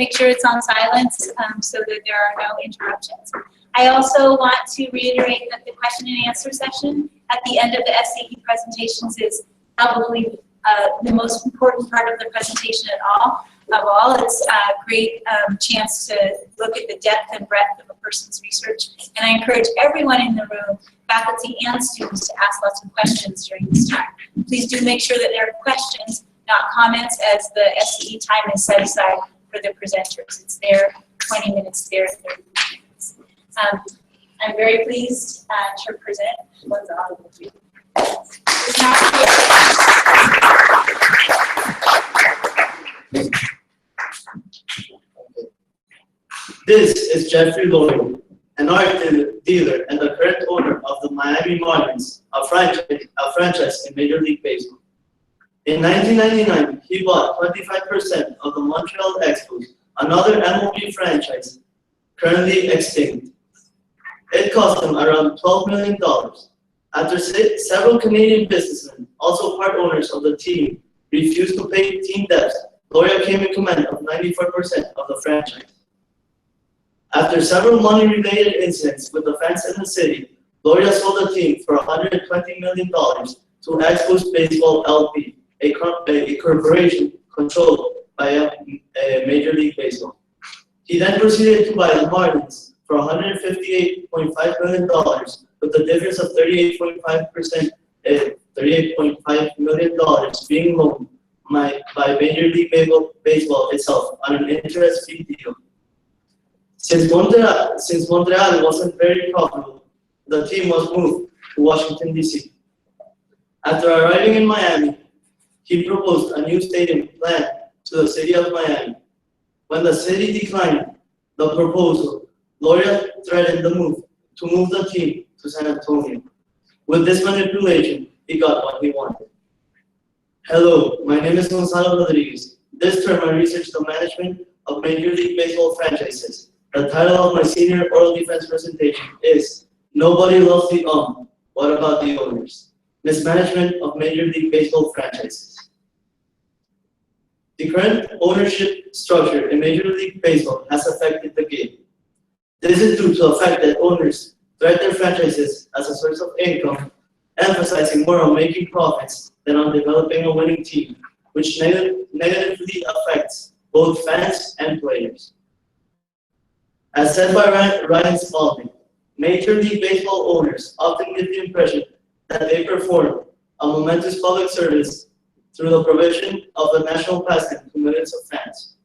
make sure it's on silence so that there are no interruptions. I also want to reiterate that the question and answer session at the end of the FCE presentations is probably the most important part of the presentation of all. It's a great chance to look at the depth and breadth of a person's research. And I encourage everyone in the room, faculty and students, to ask lots of questions during this time. Please do make sure that there are questions, not comments, as the FCE time is set aside for the presenters. It's their 20 minutes, their 30 minutes. I'm very pleased to present. What's audible to you? This is Jeffrey Lloyd, an art dealer and the current owner of the Miami Marlins, a franchise in Major League Baseball. In 1999, he bought 25% of the Montreal Expos, another MLB franchise currently extinct. It cost him around $12 million. After several Canadian businessmen, also part owners of the team, refused to pay team debts, Gloria came in command of 94% of the franchise. After several money-related incidents with the fans in the city, Gloria sold the team for $120 million to Expos Baseball LP, a corporation controlled by Major League Baseball. He then proceeded to buy the Marlins for $158.5 million, with the difference of $38.5 million being loaned by Major League Baseball itself on an interest-free deal. Since Montreal wasn't very profitable, the team was moved to Washington, D.C. After arriving in Miami, he proposed a new stadium plan to the city of Miami. When the city declined the proposal, Gloria threatened to move the team to San Antonio. With this manipulation, he got what he wanted. Hello, my name is Gonzalo Rodriguez. This term I researched the management of Major League Baseball franchises. The title of my senior oral defense presentation is Nobody Loves the What About the Owners? Mismanagement of Major League Baseball franchises. The current ownership structure in Major League Baseball has affected the game. This is due to the fact that owners threat their franchises as a source of income, emphasizing more on making profits than on developing a winning team, which negatively affects both fans and players. As said by Ryan Spalding, Major League Baseball owners often give the impression that they perform a momentous public service through the provision of the national pastime to millions of fans.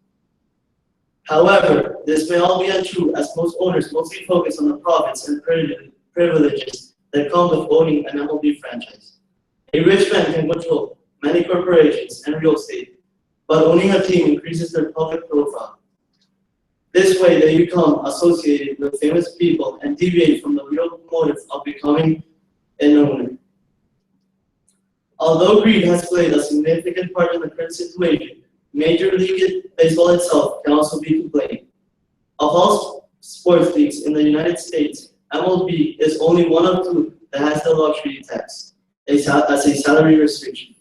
However, this may all be untrue, as most owners mostly focus on the profits and privileges that come with owning an MLB franchise. A rich man can control many corporations and real estate, but owning a team increases their public profile. This way, they become associated with famous people and deviate from the real motive of becoming an owner. Although greed has played a significant part in the current situation, Major League Baseball itself can also be to blame. Of all sports leagues in the United States, MLB is only one of two that has the luxury tax as a salary restriction.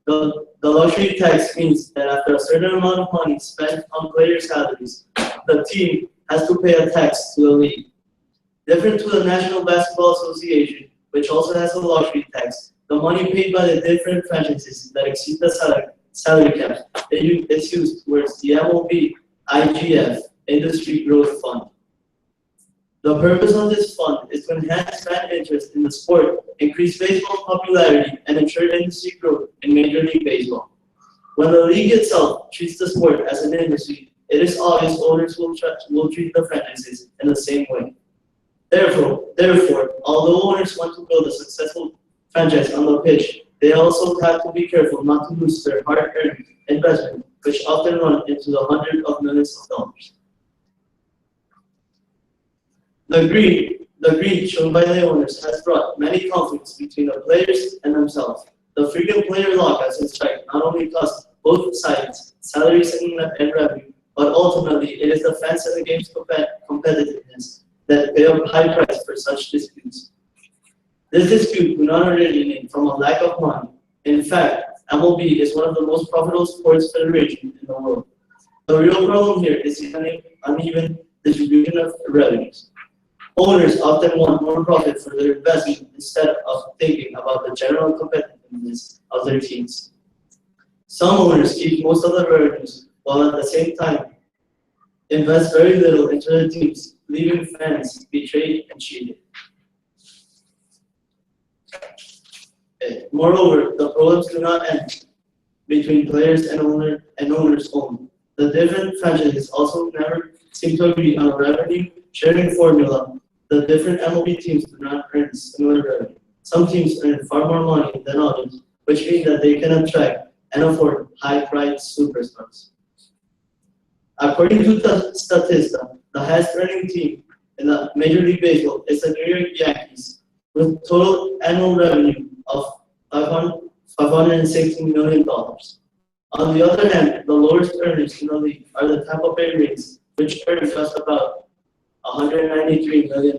The luxury tax means that after a certain amount of money spent on player salaries, the team has to pay a tax to the league. Different to the National Basketball Association, which also has a luxury tax, the money paid by the different franchises that exceed the salary cap is used towards the MLB IGF Industry Growth Fund. The purpose of this fund is to enhance fan interest in the sport, increase baseball's popularity, and ensure industry growth in Major League Baseball. When the league itself treats the sport as an industry, it is obvious owners will treat the franchises in the same way. Therefore, although owners want to build a successful franchise on the pitch, they also have to be careful not to lose their hard-earned investment, which often run into the hundreds of millions of dollars. The greed shown by the owners has brought many conflicts between the players and themselves. The frequent player lockouts and strike not only cost both sides salaries and revenue, but ultimately it is the fans and the game's competitiveness that pay a high price for such disputes. This dispute do not originate from a lack of money. In fact, MLB is one of the most profitable sports federations in the world. The real problem here is the uneven distribution of revenues. Owners often want more profit for their investment instead of thinking about the general competitiveness of their teams. Some owners keep most of the revenues while at the same time invest very little into their teams, leaving fans betrayed and cheated. Moreover, the problems do not end between players and owners only. The different franchises also never seem to agree on a revenue sharing formula. The different MLB teams do not earn similar revenue. Some teams earn far more money than others, which means that they can attract and afford high-priced superstars. According to the Statista, the highest earning team in the Major League Baseball is the New York Yankees, with total annual revenue of $516 million. On the other hand, the lowest earners in the league are the Tampa Bay Rays, which earn just about $193 million.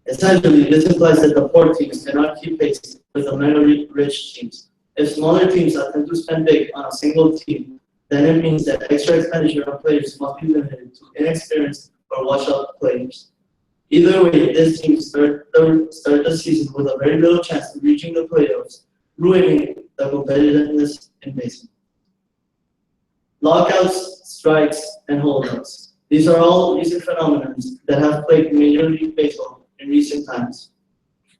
Essentially, this implies that the poor teams cannot keep pace with the money-rich teams. If smaller teams attempt to spend big on a single team, then it means that extra expenditure on players must be limited to inexperienced or washed-out players. Either way, this team start the season with a very little chance of reaching the playoffs, ruining the competitiveness in baseball. Lockouts, strikes, and holdouts. These are all recent phenomena that have plagued Major League Baseball in recent times.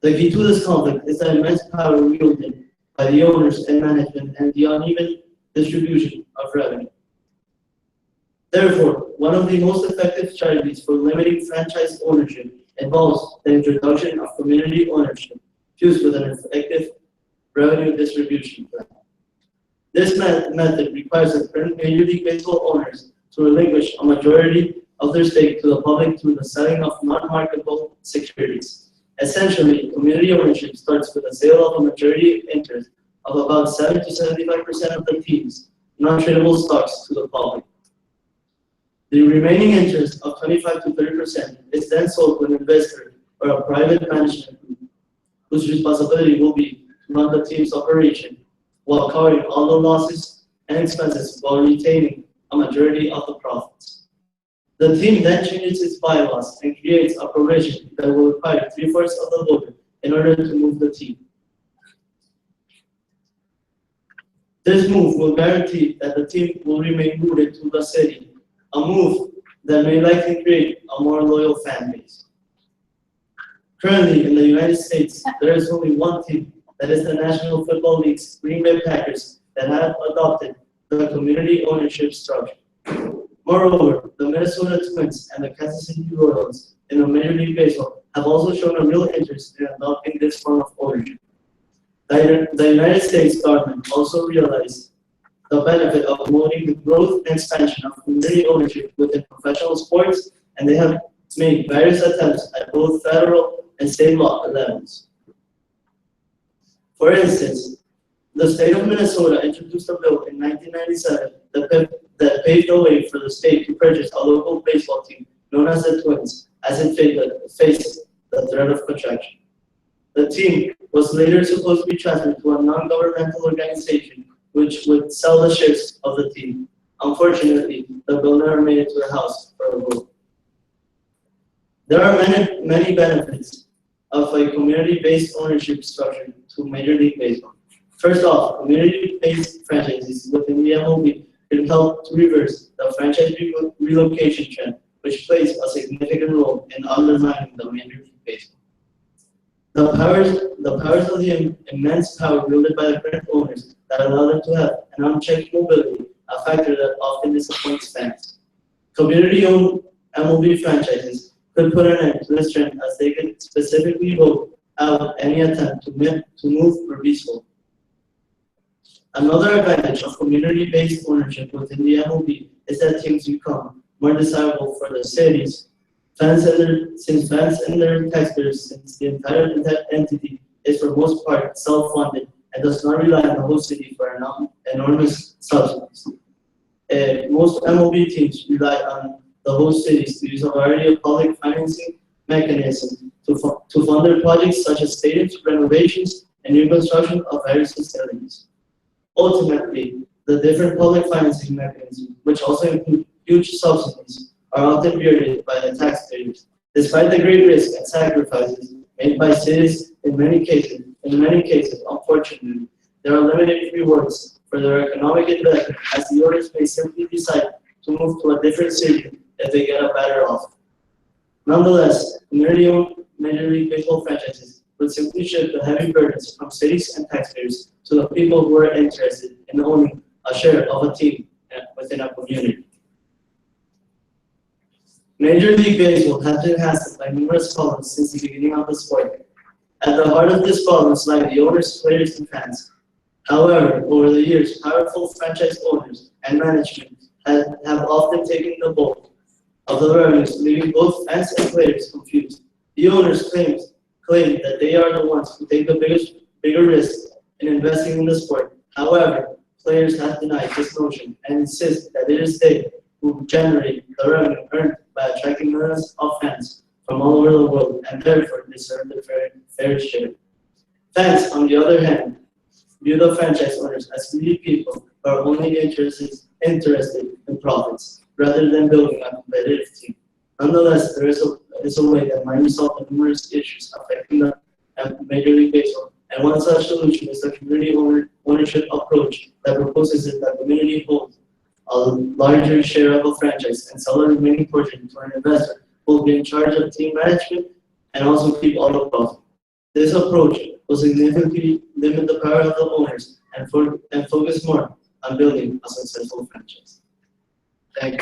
The key to this conflict is the immense power wielded by the owners and management and the uneven distribution of revenue. Therefore, one of the most effective strategies for limiting franchise ownership involves the introduction of community ownership fused with an effective revenue distribution plan. This method requires the current Major League Baseball owners to relinquish a majority of their stake to the public through the selling of non-marketable securities. Essentially, community ownership starts with the sale of a majority interest of about 70 to 75% of the team's non-tradable stocks to the public. The remaining interest of 25 to 30% is then sold to an investor or a private management group, whose responsibility will be to run the team's operation while covering all the losses and expenses while retaining a majority of the profits. The team then changes its bylaws and creates a provision that will require 3/4 of the vote in order to move the team. This move will guarantee that the team will remain rooted to the city, a move that may likely create a more loyal fan base. Currently, in the United States, there is only one team, that is the National Football League's Green Bay Packers, that have adopted the community ownership structure. Moreover, the Minnesota Twins and the Kansas City Royals in the Major League Baseball have also shown a real interest in adopting this form of ownership. The United States government also realized the benefit of promoting the growth and expansion of community ownership within professional sports, and they have made various attempts at both federal and state law levels. For instance, the state of Minnesota introduced a bill in 1997 that paved the way for the state to purchase a local baseball team known as the Twins, as it faced the threat of contraction. The team was later supposed to be transferred to a non-governmental organization which would sell the shares of the team. Unfortunately, the bill never made it to the House for a vote. There are many benefits of a community-based ownership structure to Major League Baseball. First off, community-based franchises within the MLB can help to reverse the franchise relocation trend, which plays a significant role in undermining the Major League Baseball. The powers of the immense power wielded by the current owners that allow them to have an unchecked mobility, a factor that often disappoints fans. Community-owned MLB franchises could put an end to this trend, as they could specifically vote out any attempt to move or be sold. Another advantage of community-based ownership within the MLB is that teams become more desirable for the cities. Since fans and their taxpayers, since the entire entity is for most part self-funded and does not rely on the whole city for enormous subsidies. Most MLB teams rely on the host cities to use a variety of public financing mechanisms to fund their projects, such as stadiums, renovations, and new construction of various facilities. Ultimately, The different public financing mechanisms, which also include huge subsidies, are often bearded by the taxpayers. Despite the great risk and sacrifices made by cities in many cases, unfortunately, there are limited rewards for their economic investment, as the owners may simply decide to move to a different city if they get a better offer. Nonetheless, community-owned Major League Baseball franchises would simply shift the heavy burdens from cities and taxpayers to the people who are interested in owning a share of a team within a community. Major League Baseball has been hassled by numerous problems since the beginning of the sport. At the heart of this problem lie the owners, players, and fans. However, over the years, powerful franchise owners and management have often taken the bulk of the revenues, leaving both fans and players confused. The owners claim that they are the ones who take the bigger risks in investing in the sport. However, players have denied this notion and insist that it is they who generate the revenue earned by attracting millions of fans from all over the world and therefore deserve their fair share. Fans, on the other hand, view the franchise owners as greedy people who are only interested in profits rather than building a competitive team. Nonetheless, there is a way that might resolve the numerous issues affecting the Major League Baseball, and one such solution is the community ownership approach that proposes that the community holds a larger share of a franchise and sell the remaining portion to an investor who will be in charge of team management and also keep all the profit. This approach will significantly limit the power of the owners and focus more on building a successful franchise. Thank you.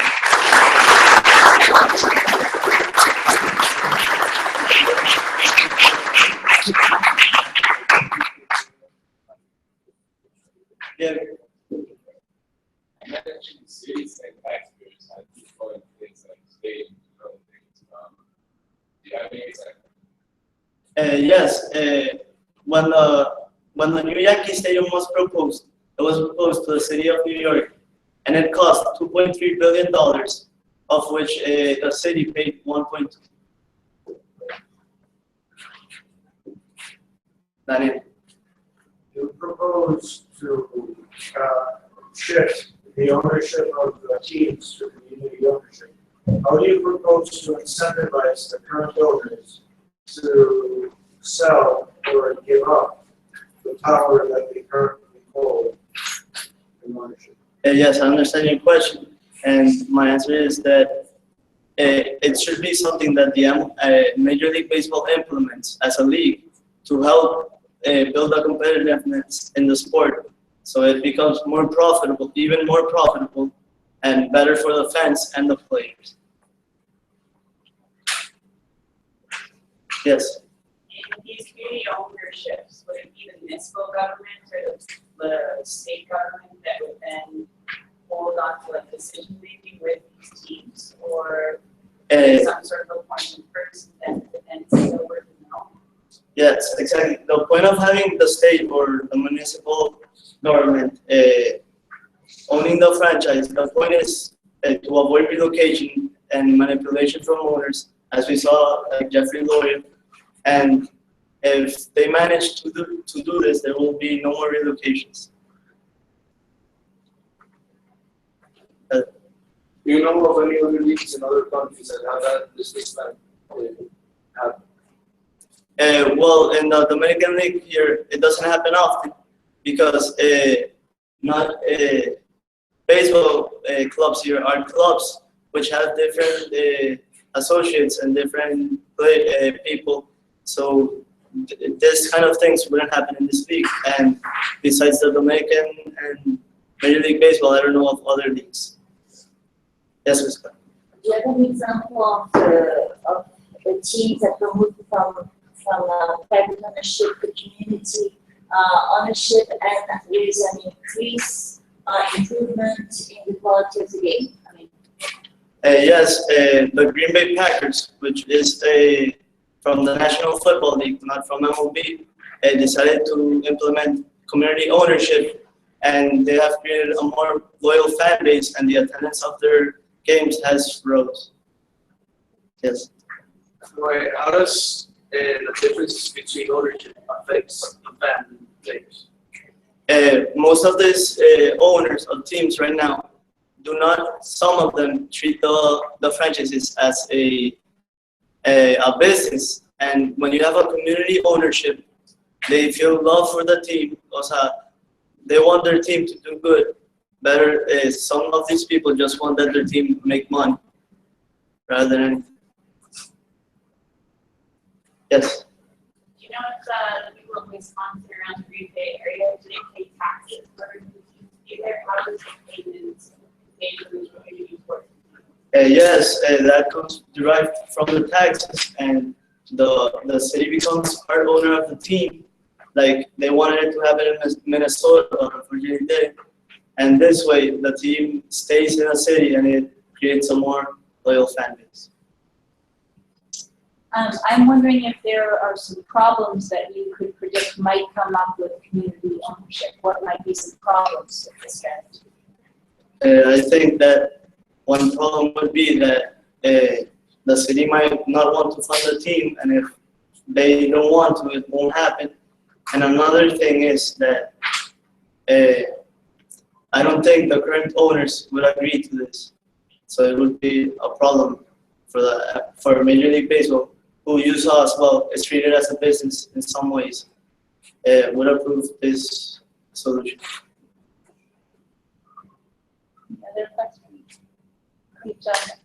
Yeah. Managing cities and taxpayers have to fund things like state and other things. Do you have any examples? Yes. When the new Yankee Stadium was proposed, it was proposed to the city of New York, and it cost $2.3 billion, of which the city paid 1.2. That it. You propose to shift the ownership of the teams to community ownership. How do you propose to incentivize the current owners to sell or give up the power that they currently hold in ownership? Yes, I understand your question, and my answer is that it should be something that the Major League Baseball implements as a league to help build a competitiveness in the sport, so it becomes more profitable, even more profitable, and better for the fans and the players. Yes. And these community ownerships, would it be the municipal government or the state government that would then hold on to like decision making with these teams, or some sort of appointed person that would then say over to them? Yes, exactly. The point of having the state or the municipal government owning the franchise, the point is to avoid relocation and manipulation from owners, as we saw like Jeffrey Loria. And if they manage to do this, there will be no more relocations. Do you know of any other leagues in other countries that have that business plan? Well, in the Dominican League here, it doesn't happen often because not baseball clubs here are clubs which have different associates and different people. So this kind of things wouldn't happen in this league. And besides the Dominican and Major League Baseball, I don't know of other leagues. Yes, Ms. Clark. Do you have an example of the teams that were moved from private ownership to community ownership, and there is an increase, improvement in the quality of the game? I mean, Yes, the Green Bay Packers, which is from the National Football League, not from MLB, decided to implement community ownership, and they have created a more loyal fan base, and the attendance of their games has rose. Yes. Right. How does the difference between ownership affects the fan base? most of these owners of teams right now do not, some of them treat the franchises as a business. And when you have a community ownership, they feel love for the team. Also, they want their team to do good. Better is some of these people just want that their team make money rather than anything. Yes. Do you know if the people in Wisconsin around the Green Bay area, do they pay taxes for either? How does the payments made to the community work? Yes, that comes derived from the taxes, and the city becomes part owner of the team. Like they wanted to have it in Minnesota or Virginia Day, and this way the team stays in a city and it creates a more loyal fan base. I'm wondering if there are some problems that you could predict might come up with community ownership. What might be some problems with this strategy? I think that one problem would be that the city might not want to fund the team, and if they don't want to, it won't happen. And another thing is that I don't think the current owners would agree to this. So it would be a problem for Major League Baseball, who use us, well, it's treated as a business in some ways, would approve this solution. Any other questions? Keep going.